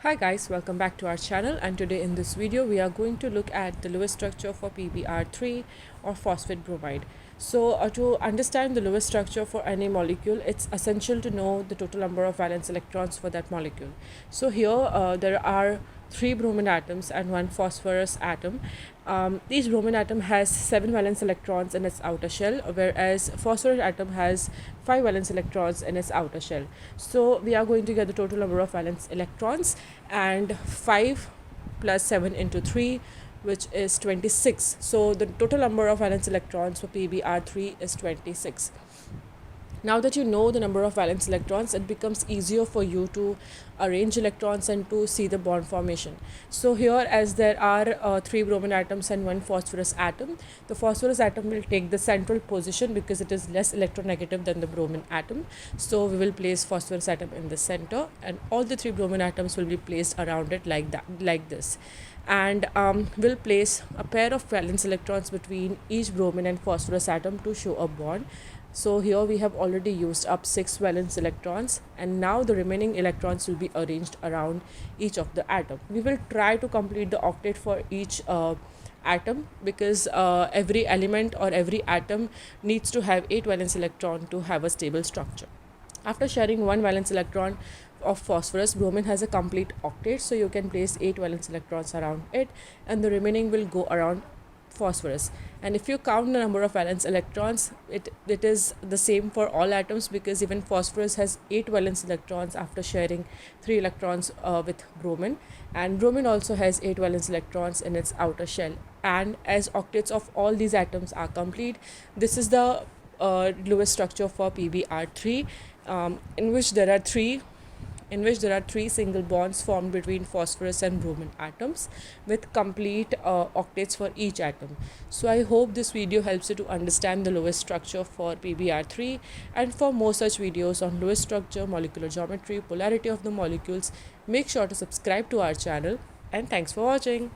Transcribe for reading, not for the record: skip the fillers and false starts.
Hi guys, welcome back to our channel, and today in this video we are going to look at the Lewis structure for PBr3 or phosphate bromide. So to understand the Lewis structure for any molecule, it's essential to know the total number of valence electrons for that molecule. So here there are 3 bromine atoms and 1 phosphorus atom. Each bromine atom has 7 valence electrons in its outer shell, whereas phosphorus atom has 5 valence electrons in its outer shell. So we are going to get the total number of valence electrons, and 5 plus 7 into 3, which is 26. So the total number of valence electrons for PBr3 is 26. Now that you know the number of valence electrons, it becomes easier for you to arrange electrons and to see the bond formation. So here, as there are 3 bromine atoms and 1 phosphorus atom, the phosphorus atom will take the central position because it is less electronegative than the bromine atom. So we will place phosphorus atom in the center, and all the 3 bromine atoms will be placed around it like this. And we'll place a pair of valence electrons between each bromine and phosphorus atom to show a bond. So here we have already used up 6 valence electrons, and now the remaining electrons will be arranged around each of the atom. We will try to complete the octet for each atom, because every element or every atom needs to have 8 valence electron to have a stable structure. After sharing 1 valence electron of phosphorus, bromine has a complete octet, so you can place 8 valence electrons around it, and the remaining will go around phosphorus. And if you count the number of valence electrons, it is the same for all atoms, because even phosphorus has 8 valence electrons after sharing 3 electrons with bromine, and bromine also has 8 valence electrons in its outer shell. And as octets of all these atoms are complete, this is the Lewis structure for PBr3, in which there are three single bonds formed between phosphorus and bromine atoms, with complete octets for each atom. So I hope this video helps you to understand the Lewis structure for PBr3, and for more such videos on Lewis structure, molecular geometry, polarity of the molecules, make sure to subscribe to our channel, and thanks for watching.